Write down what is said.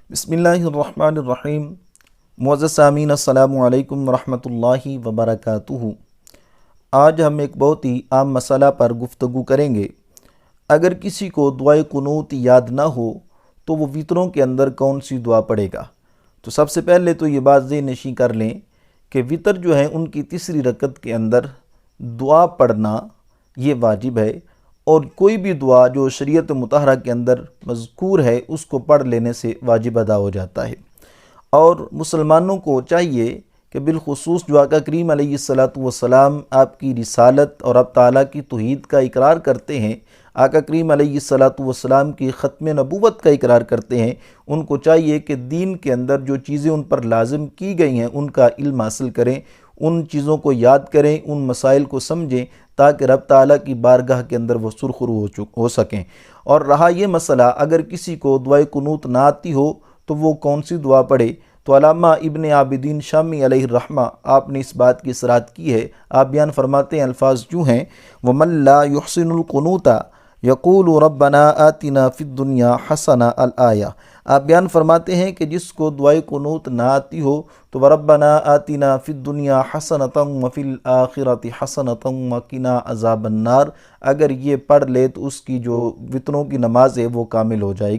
بسم اللہ الرحمن الرحیم۔ معزز سامعین، السلام علیکم ورحمۃ اللہ وبرکاتہ۔ آج ہم ایک بہت ہی عام مسئلہ پر گفتگو کریں گے۔ اگر کسی کو دعائے قنوت یاد نہ ہو تو وہ وطروں کے اندر کون سی دعا پڑھے گا؟ تو سب سے پہلے تو یہ بات ذہن نشین کر لیں کہ وطر جو ہے ان کی تیسری رکعت کے اندر دعا پڑھنا یہ واجب ہے، اور کوئی بھی دعا جو شریعت مطہرہ کے اندر مذکور ہے اس کو پڑھ لینے سے واجب ادا ہو جاتا ہے۔ اور مسلمانوں کو چاہیے کہ بالخصوص جو آقا کریم علیہ السلام آپ کی رسالت اور اب تعالیٰ کی توحید کا اقرار کرتے ہیں، آقا کریم علیہ السلام کی ختم نبوت کا اقرار کرتے ہیں، ان کو چاہیے کہ دین کے اندر جو چیزیں ان پر لازم کی گئی ہیں ان کا علم حاصل کریں، ان چیزوں کو یاد کریں، ان مسائل کو سمجھیں تاکہ رب تعالیٰ کی بارگاہ کے اندر وہ سرخرو ہو سکیں۔ اور رہا یہ مسئلہ، اگر کسی کو دعائے قنوت نہ آتی ہو تو وہ کون سی دعا پڑھے، تو علامہ ابن عابدین شامی علیہ الرحمہ آپ نے اس بات کی اصرات کی ہے۔ آپ بیان فرماتے ہیں، الفاظ جو ہیں وَمَن لَا يُحْسِنُ الْقُنُوتَ يَقُولُ رَبَّنَا آتِنَا فِي الدُّنْيَا حَسَنَةً الآیہ۔ آپ بیان فرماتے ہیں کہ جس کو دعائے قنوت نہ آتی ہو تو وَرَبَّنَا آتِنَا فِي الدُّنْيَا حَسَنَةً وَفِي الْآخِرَةِ حَسَنَةً وَقِنَا عَذَابَ النَّارِ، اگر یہ پڑھ لے تو اس کی جو وطروں کی نماز ہے وہ کامل ہو جائے گی۔